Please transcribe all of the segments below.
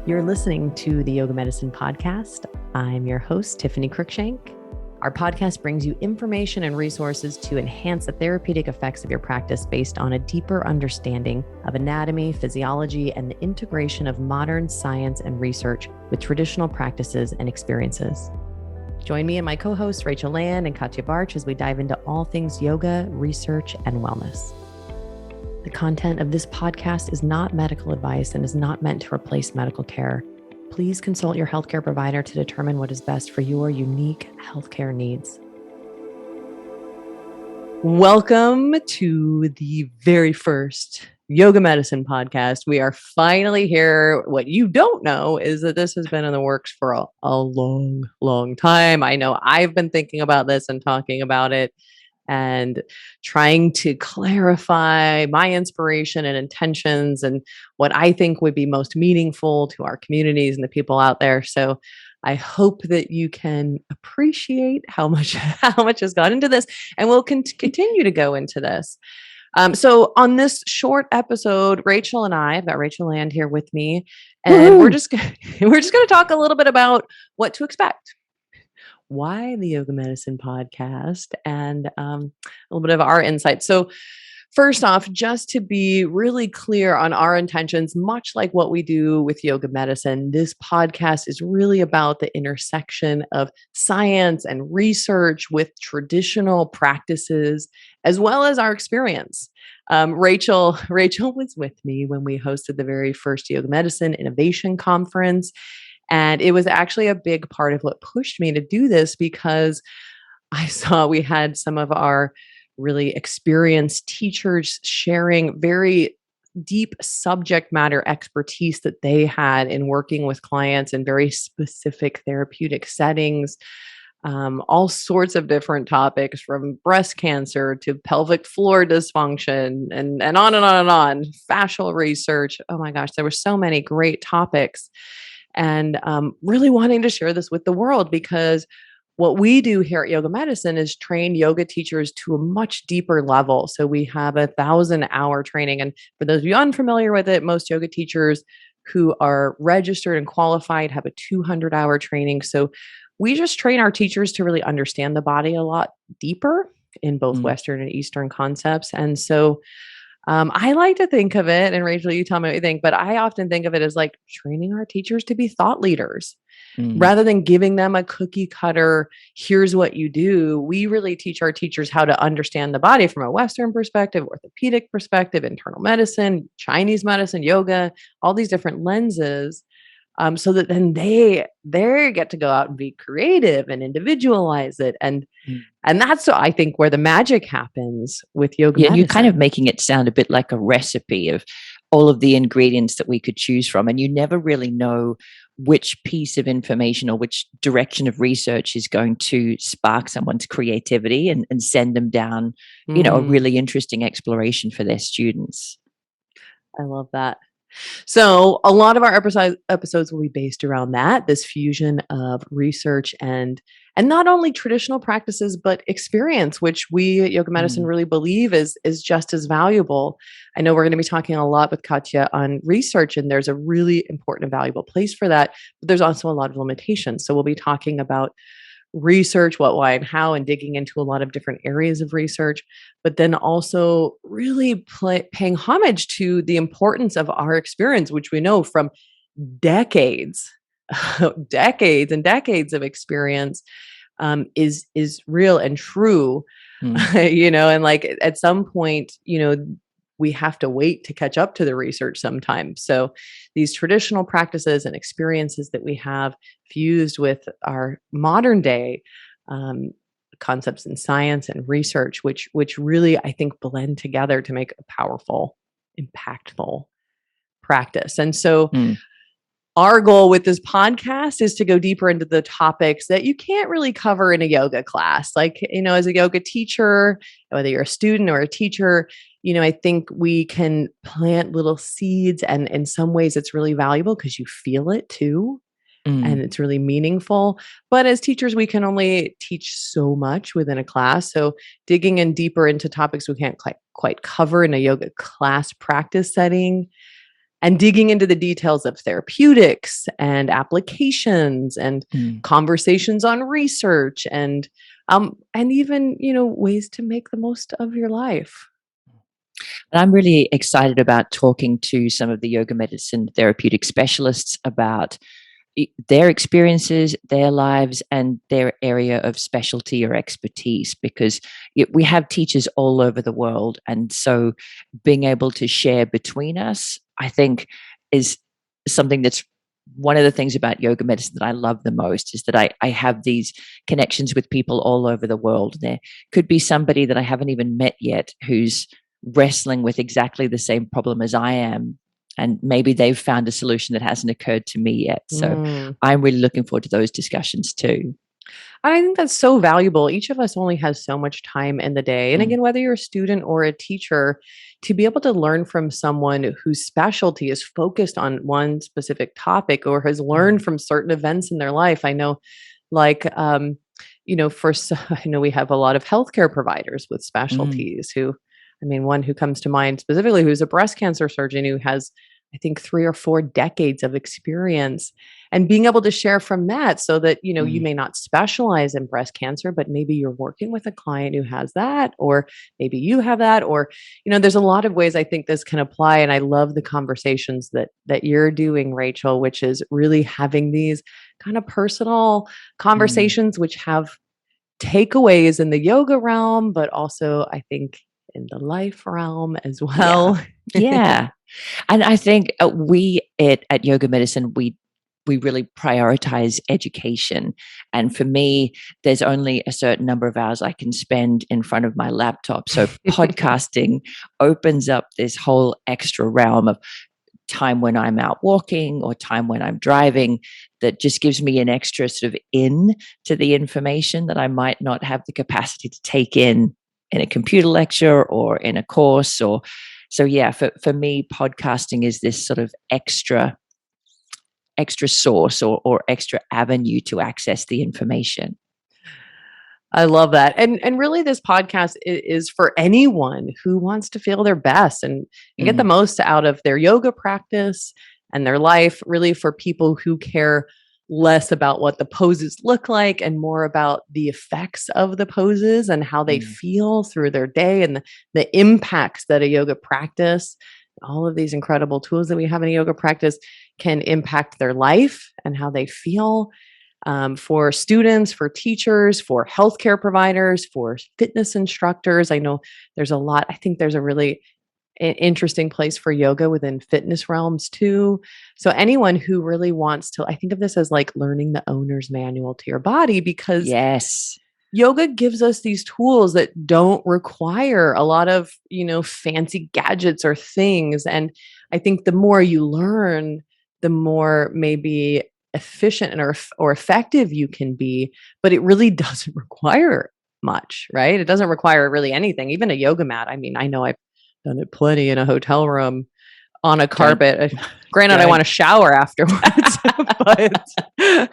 You're listening to the Yoga Medicine Podcast. I'm your host, Tiffany Cruikshank. Our podcast brings you information and resources to enhance the therapeutic effects of your practice based on a deeper understanding of anatomy, physiology, and the integration of modern science and research with traditional practices and experiences. Join me and my co-hosts, Rachel Land and Katya Barch, as we dive into all things yoga, research, and wellness. The content of this podcast is not medical advice and is not meant to replace medical care. Please consult your healthcare provider to determine what is best for your unique healthcare needs. Welcome to the very first Yoga Medicine Podcast. We are finally here. What you don't know is that this has been in the works for a long, long time. I know I've been thinking about this and talking about it and trying to clarify my inspiration and intentions and what I think would be most meaningful to our communities and the people out there. So I hope that you can appreciate how much has gone into this, and we'll continue to go into this. So on this short episode, Rachel and I've got Rachel Land here with me, and we're just going to talk a little bit about what to expect. Why the Yoga Medicine Podcast, and a little bit of our insight. So first off, just to be really clear on our intentions, much like what we do with yoga medicine, this podcast is really about the intersection of science and research with traditional practices, as well as our experience. Rachel was with me when we hosted the very first Yoga Medicine Innovation Conference. And it was actually a big part of what pushed me to do this, because I saw we had some of our really experienced teachers sharing very deep subject matter expertise that they had in working with clients in very specific therapeutic settings, all sorts of different topics, from breast cancer to pelvic floor dysfunction and on and on and on, fascial research. Oh my gosh, there were so many great topics. And really wanting to share this with the world, because what we do here at Yoga Medicine is train yoga teachers to a much deeper level. So we have a 1,000-hour training. And for those of you unfamiliar with it, most yoga teachers who are registered and qualified have a 200-hour training. So we just train our teachers to really understand the body a lot deeper in both Western and Eastern concepts. And so I like to think of it, and Rachel, you tell me what you think, but I often think of it as like training our teachers to be thought leaders. Rather than giving them a cookie cutter, here's what you do. We really teach our teachers how to understand the body from a Western perspective, orthopedic perspective, internal medicine, Chinese medicine, yoga, all these different lenses. So that then they get to go out and be creative and individualize it. And that's, I think, where the magic happens with yoga medicine. You're kind of making it sound a bit like a recipe of all of the ingredients that we could choose from. And you never really know which piece of information or which direction of research is going to spark someone's creativity and send them down, a really interesting exploration for their students. I love that. So a lot of our episodes will be based around that, this fusion of research and not only traditional practices, but experience, which we at Yoga Medicine really believe is just as valuable. I know we're going to be talking a lot with Katya on research, and there's a really important and valuable place for that, but there's also a lot of limitations. So we'll be talking about research, what, why, and how, and digging into a lot of different areas of research, but then also really paying homage to the importance of our experience, which we know from decades and decades of experience is real and true, and like at some point, we have to wait to catch up to the research sometimes. So these traditional practices and experiences that we have fused with our modern day concepts in science and research, which really, I think, blend together to make a powerful, impactful practice. And so our goal with this podcast is to go deeper into the topics that you can't really cover in a yoga class. Like, as a yoga teacher, whether you're a student or a teacher, I think we can plant little seeds, and in some ways it's really valuable because you feel it too. And it's really meaningful. But as teachers, we can only teach so much within a class. So digging in deeper into topics we can't quite cover in a yoga class practice setting and digging into the details of therapeutics and applications and Mm. conversations on research and even, ways to make the most of your life. And I'm really excited about talking to some of the yoga medicine therapeutic specialists about their experiences, their lives, and their area of specialty or expertise, because we have teachers all over the world. And so being able to share between us, I think, is something that's one of the things about yoga medicine that I love the most, is that I have these connections with people all over the world. There could be somebody that I haven't even met yet who's wrestling with exactly the same problem as I am, and maybe they've found a solution that hasn't occurred to me yet. So Mm. I'm really looking forward to those discussions too. I think that's so valuable. Each of us only has so much time in the day. And Mm, again, whether you're a student or a teacher, to be able to learn from someone whose specialty is focused on one specific topic or has learned mm, from certain events in their life. I know, like, I know we have a lot of healthcare providers with mm, specialties one who comes to mind specifically, who's a breast cancer surgeon who has, I think, 3 or 4 decades of experience, and being able to share from that so that, you mm, may not specialize in breast cancer, but maybe you're working with a client who has that, or maybe you have that, or, there's a lot of ways I think this can apply. And I love the conversations that you're doing, Rachel, which is really having these kind of personal mm. conversations, which have takeaways in the yoga realm, but also I think in the life realm as Yeah. well. Yeah. And I think we at Yoga Medicine, we really prioritize education. And for me, there's only a certain number of hours I can spend in front of my laptop. So podcasting opens up this whole extra realm of time when I'm out walking or time when I'm driving, that just gives me an extra sort of in to the information that I might not have the capacity to take in a computer lecture or in a course. Or so yeah, for me, podcasting is this sort of extra source or extra avenue to access the information. I love that. And really this podcast is for anyone who wants to feel their best and get the Mm, most out of their yoga practice and their life, really for people who care less about what the poses look like and more about the effects of the poses and how they mm, feel through their day and the impacts that a yoga practice, all of these incredible tools that we have in a yoga practice can impact their life and how they feel, for students, for teachers, for healthcare providers, for fitness instructors. I know there's a lot. I think there's a really interesting place for yoga within fitness realms too. So anyone who really wants to, I think of this as like learning the owner's manual to your body, because yes. yoga gives us these tools that don't require a lot of, fancy gadgets or things. And I think the more you learn, the more maybe efficient or effective you can be, but it really doesn't require much, right? It doesn't require really anything, even a yoga mat. I mean, I know I've done it plenty in a hotel room on a Don't carpet. Granted, I don't want to shower afterwards, but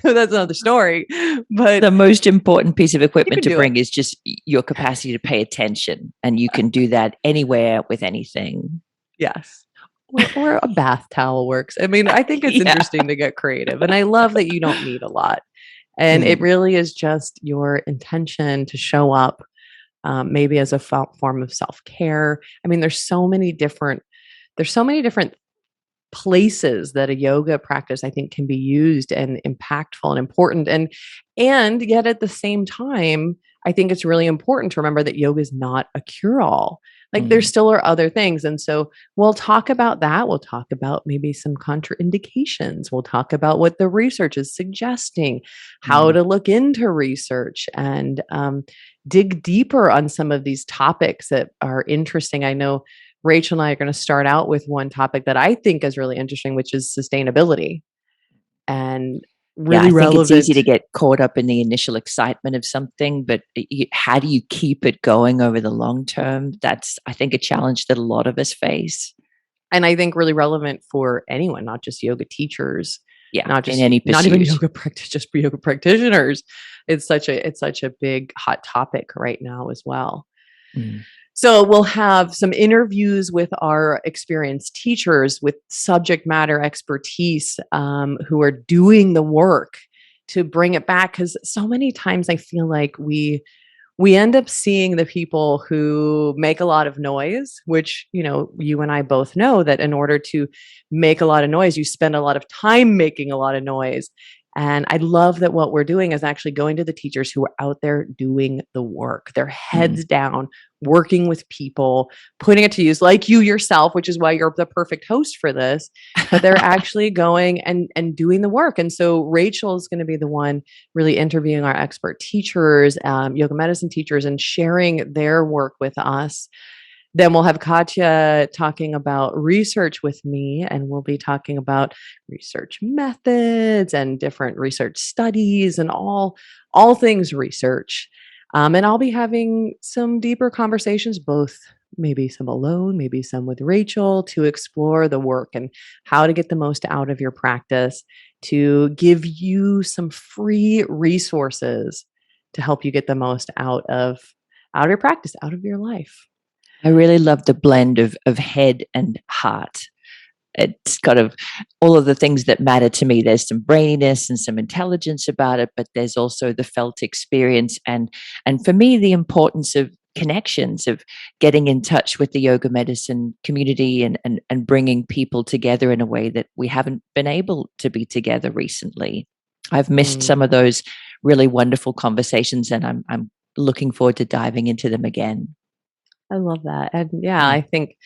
that's another story. But The most important piece of you equipment can to do it. bring is just your capacity to pay attention, and you can do that anywhere with anything. Yes. Or a bath towel works. I mean, I think it's Yeah. interesting to get creative. And I love that you don't need a lot. And it Mm, really is just your intention to show up, maybe as a form of self care. I mean, there's so many different places that a yoga practice I think can be used and impactful and important, and yet at the same time I think it's really important to remember that yoga is not a cure all. Like there mm, still are other things, and so we'll talk about that. We'll talk about maybe some contraindications. We'll talk about what the research is suggesting, how mm. to look into research, and dig deeper on some of these topics that are interesting. I know Rachel and I are going to start out with one topic that I think is really interesting, which is sustainability and Yeah, really I think it's easy relevant. to get caught up in the initial excitement of something, but how do you keep it going over the long term? That's, I think, a challenge that a lot of us face. And I think really relevant for anyone, not just yoga teachers, Yeah, in any not even pursuit. yoga practice, just yoga practitioners. It's such a big hot topic right now as well. Mm. So we'll have some interviews with our experienced teachers with subject matter expertise, who are doing the work to bring it back. Because so many times I feel like we end up seeing the people who make a lot of noise, which, you and I both know that in order to make a lot of noise, you spend a lot of time making a lot of noise. And I love that what we're doing is actually going to the teachers who are out there doing the work, their Mm. heads down, working with people, putting it to use, like you yourself, which is why you're the perfect host for this. But they're actually going and doing the work. And so Rachel is going to be the one really interviewing our expert teachers, yoga medicine teachers, and sharing their work with us. Then we'll have Katya talking about research with me, and we'll be talking about research methods and different research studies and all things research. And I'll be having some deeper conversations, both maybe some alone, maybe some with Rachel, to explore the work and how to get the most out of your practice, to give you some free resources to help you get the most out of your practice, out of your life. I really love the blend of head and heart. It's kind of all of the things that matter to me. There's some braininess and some intelligence about it, but there's also the felt experience and for me the importance of connections, of getting in touch with the yoga medicine community and bringing people together in a way that we haven't been able to be together recently. I've missed some of Mm. those really wonderful conversations, and I'm looking forward to diving into them again. I love that. And yeah, Mm. I think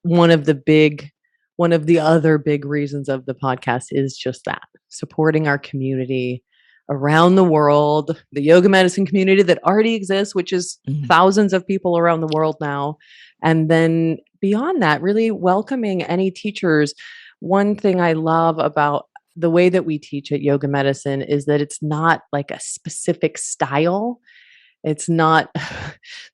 one of the other big reasons of the podcast is just that, supporting our community around the world, the yoga medicine community that already exists, which is Mm. thousands of people around the world now. And then beyond that, really welcoming any teachers. One thing I love about the way that we teach at yoga medicine is that it's not like a specific style. It's not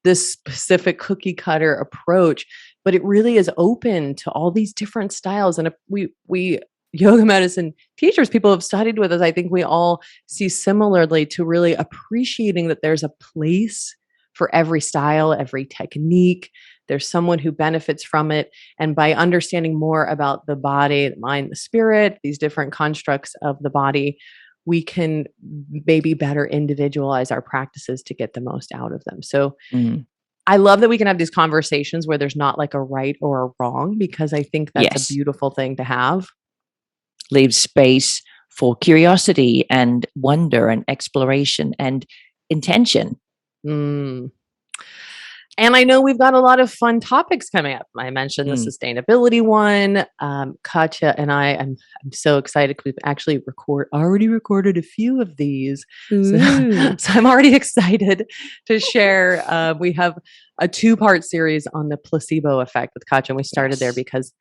this specific cookie cutter approach, but it really is open to all these different styles. And if we yoga medicine teachers, people have studied with us, I think we all see similarly to really appreciating that there's a place for every style, every technique. There's someone who benefits from it. And by understanding more about the body, the mind, the spirit, these different constructs of the body, we can maybe better individualize our practices to get the most out of them. So Mm. I love that we can have these conversations where there's not like a right or a wrong, because I think that's a Yes. beautiful thing to have. Leave space for curiosity and wonder and exploration and intention. Mm. And I know we've got a lot of fun topics coming up. I mentioned the Mm. sustainability one. Katya and I'm so excited because we've actually already recorded a few of these. So, Ooh. so I'm already excited to share. We have a 2-part series on the placebo effect with Katya, and we started there Yes. because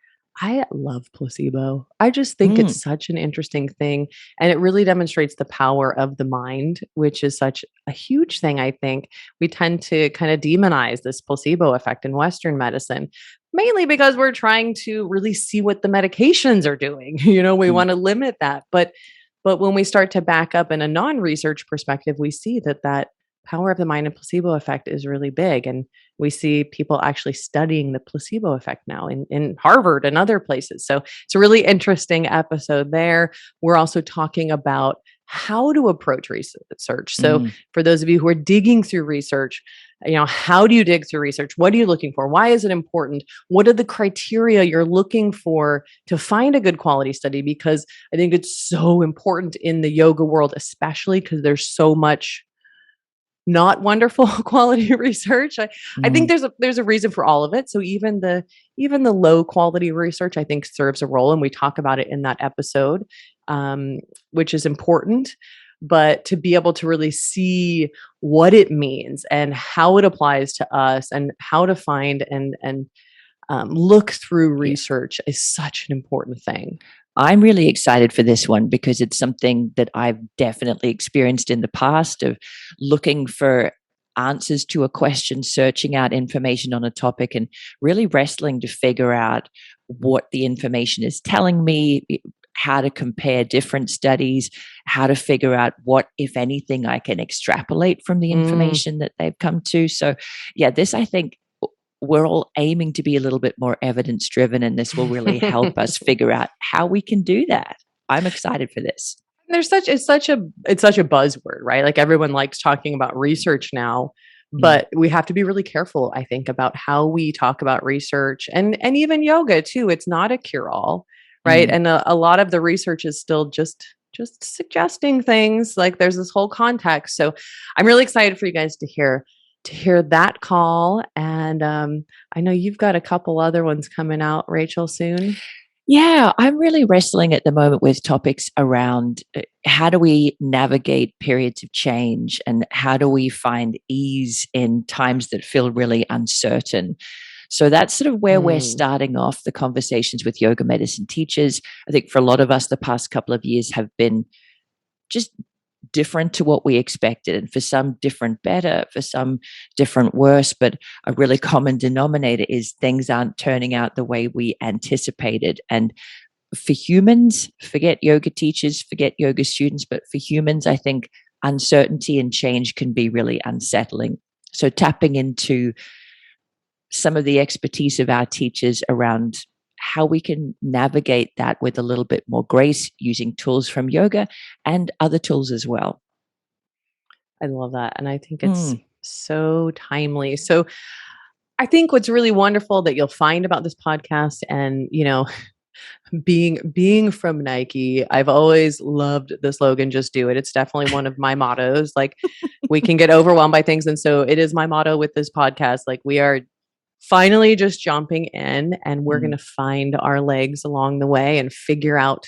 I love placebo. I just think Mm. it's such an interesting thing. And it really demonstrates the power of the mind, which is such a huge thing, I think. We tend to kind of demonize this placebo effect in Western medicine, mainly because we're trying to really see what the medications are doing. We Mm. want to limit that. But when we start to back up in a non-research perspective, we see that power of the mind and placebo effect is really big. And we see people actually studying the placebo effect now in Harvard and other places. So it's a really interesting episode there. We're also talking about how to approach research. So Mm. for those of you who are digging through research, how do you dig through research? What are you looking for? Why is it important? What are the criteria you're looking for to find a good quality study? Because I think it's so important in the yoga world, especially because there's so much not wonderful quality research. I think Mm. there's a reason for all of it. So even the low quality research, I think, serves a role, and we talk about it in that episode, which is important. But to be able to really see what it means and how it applies to us and how to find and look through Yeah. research is such an important thing. I'm really excited for this one because it's something that I've definitely experienced in the past of looking for answers to a question, searching out information on a topic, and really wrestling to figure out what the information is telling me, how to compare different studies, how to figure out what, if anything, I can extrapolate from the Mm, information that they've come to. So, yeah, this I think we're all aiming to be a little bit more evidence driven, and this will really help us figure out how we can do that. I'm excited for this. It's such a buzzword, right? Like everyone likes talking about research now, Mm, but we have to be really careful, I think, about how we talk about research and even yoga too. It's not a cure all, right? mm. And a lot of the research is still just suggesting things. Like there's this whole context. So I'm really excited for you guys to hear that call. And I know you've got a couple other ones coming out, Rachel, soon. Yeah, I'm really wrestling at the moment with topics around how do we navigate periods of change and how do we find ease in times that feel really uncertain. So that's sort of where we're Mm. starting off the conversations with yoga medicine teachers. I think for a lot of us, the past couple of years have been just different to what we expected, and for some different better, for some different worse. But a really common denominator is things aren't turning out the way we anticipated. And for humans, forget yoga teachers, forget yoga students, but for humans, I think uncertainty and change can be really unsettling. So tapping into some of the expertise of our teachers around how we can navigate that with a little bit more grace using tools from yoga and other tools as well. I love that. And I think it's Mm, so timely. So I think what's really wonderful that you'll find about this podcast and, being from Nike, I've always loved the slogan, just do it. It's definitely one of my mottos. Like we can get overwhelmed by things. And so it is my motto with this podcast. Like we are finally just jumping in and we're going mm, to find our legs along the way and figure out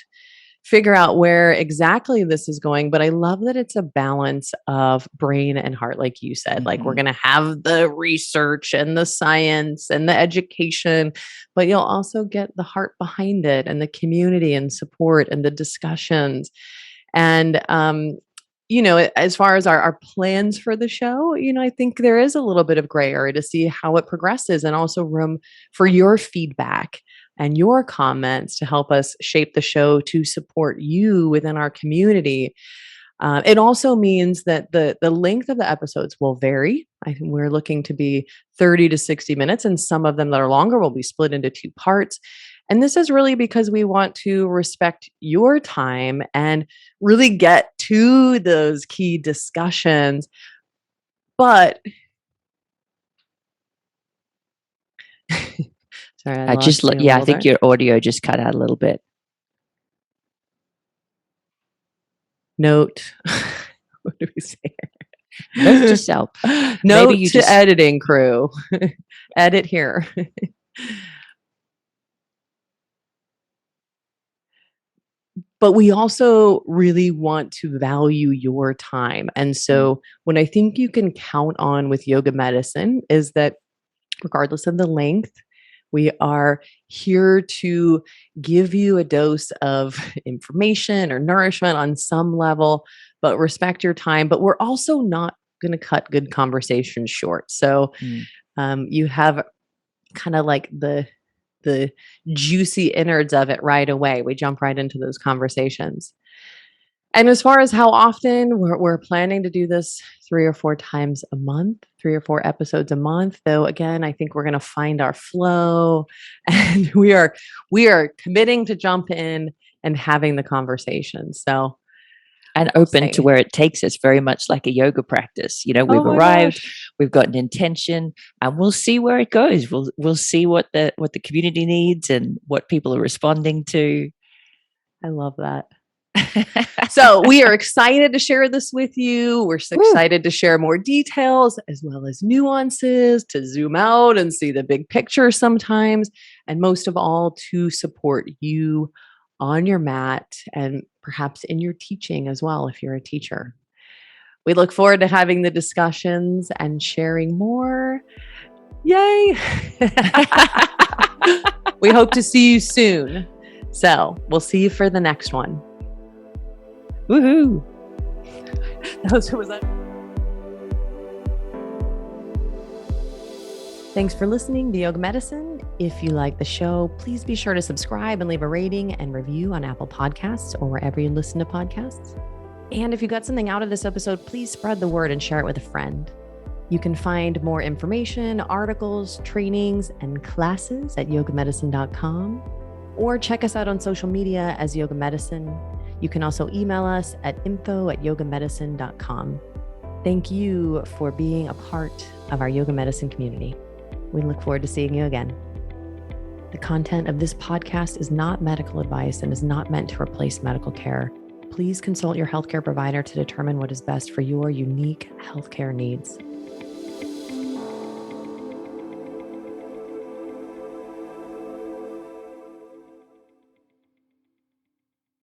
where exactly this is going. But I love that it's a balance of brain and heart, like you said. Like we're mhm, going to have the research and the science and the education, but you'll also get the heart behind it and the community and support and the discussions. And, as far as our plans for the show, I think there is a little bit of gray area to see how it progresses and also room for your feedback and your comments to help us shape the show to support you within our community. It also means that the length of the episodes will vary. I think we're looking to be 30 to 60 minutes, and some of them that are longer will be split into two parts. And this is really because we want to respect your time and really get to those key discussions. But sorry, I I just, lost you a yeah, I little think there. your audio just cut out a little bit. Note. What do we say? Note to self. Maybe Note you to just, editing crew. Edit here. But we also really want to value your time. And mm, so, when I think you can count on with yoga medicine is that regardless of the length, we are here to give you a dose of information or nourishment on some level, but respect your time. But we're also not going to cut good conversations short. So mm. you have kind of like the juicy innards of it right away. We jump right into those conversations. And as far as how often we're planning to do this 3 or 4 times a month, 3 or 4 episodes a month, though again, I think we're going to find our flow and we are committing to jump in and having the conversation. So And we'll open to see. where it takes us, very much like a yoga practice. Oh We've my arrived, gosh. we've got an intention, and we'll see where it goes. We'll see what the community needs and what people are responding to. I love that. So we are excited to share this with you. We're so Woo. excited to share more details as well as nuances, to zoom out and see the big picture sometimes, and most of all, to support you on your mat and perhaps in your teaching as well, if you're a teacher. We look forward to having the discussions and sharing more. Yay! We hope to see you soon. So we'll see you for the next one. Woohoo! Was that? Thanks for listening to Yoga Medicine. If you like the show, please be sure to subscribe and leave a rating and review on Apple Podcasts or wherever you listen to podcasts. And if you got something out of this episode, please spread the word and share it with a friend. You can find more information, articles, trainings, and classes at yogamedicine.com, or check us out on social media as Yoga Medicine. You can also email us at info@yogamedicine.com. Thank you for being a part of our Yoga Medicine community. We look forward to seeing you again. The content of this podcast is not medical advice and is not meant to replace medical care. Please consult your healthcare provider to determine what is best for your unique healthcare needs.